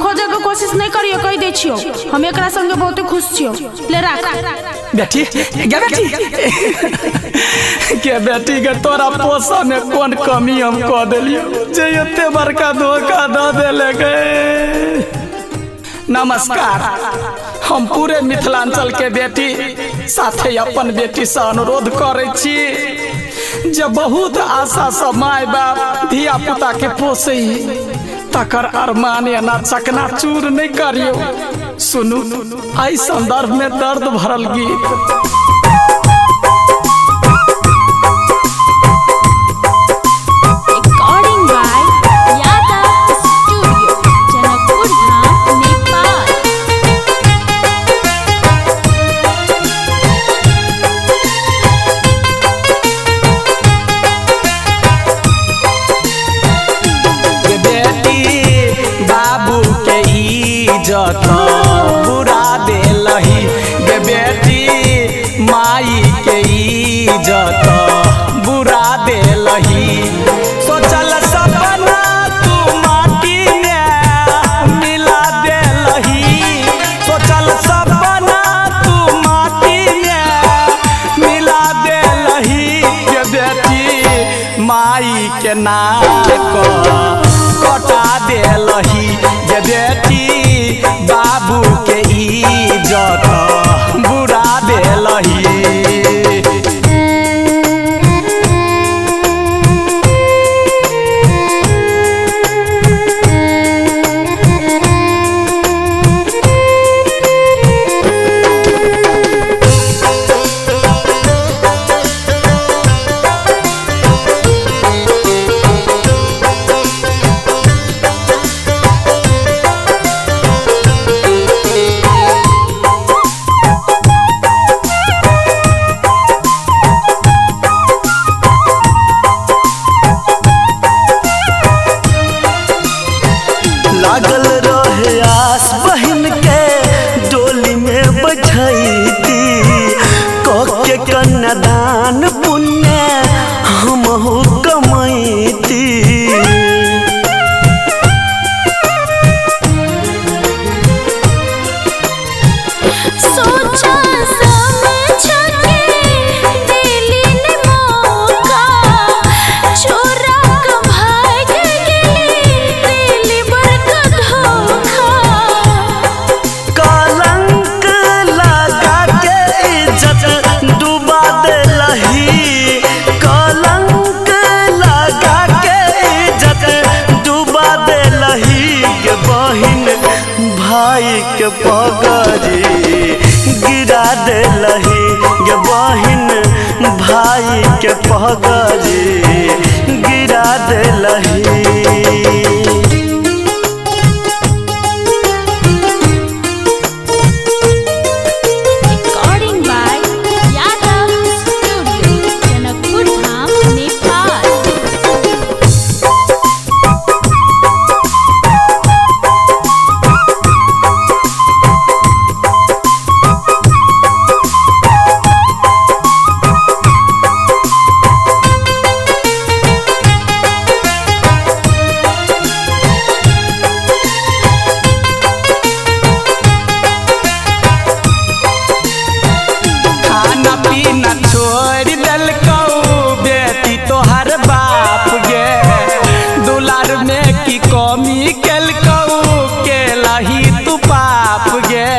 खोजे के कोशिश नहीं करियो, कह दे छियो हम एकरा संगे बहुत खुश छियो। ले राख बेटी गे बेटी के बेटी के तोरा पोसा में कौन कमी हम कह देलियो जे एते बड़का धोखा द देले गए। नमस्कार, हम पूरे मिथिलांचल के बेटी साथे अपन बेटी से अनुरोध करे छी जे बहुत आशा से माय बाप धिया पुता के पोसे तकर अरमान एना चकना चूर नहीं करियो। सुनू आई संदर्भ में दर्द भरल गीत। बुरा देलही गे बेटी माई के इज्जत बुरा देलही। सोचल सपना तू माटी में मिला देलही, सोचल सपना तू माटी में मिला देलही गे बेटी माई के नाक कटा देलही गे बेटी बाबू के इज्जत बुरा देलही। लागल रहे आस बहन के डोली में बैठैती के कन्यादान पुण्य हमहु कमैती। भाई के पगड़ी गिरा देलही गे बहिन भाई के पगड़ी गिरा देलही। छोड़ देलकौ बेटी तोहर बाप गे, दुलार में की कमी केलकौ केलही तू पाप गे।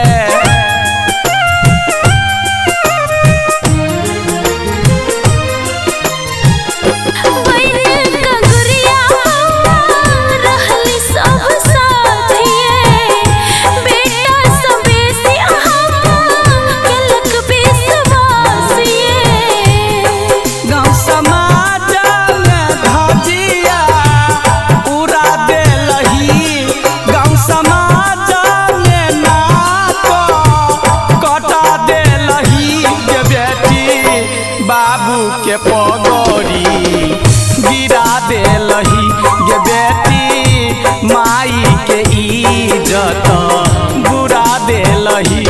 बाबू के पगड़ी गिरा देलही गे बेटी माई के इज्जत बुरा देलही।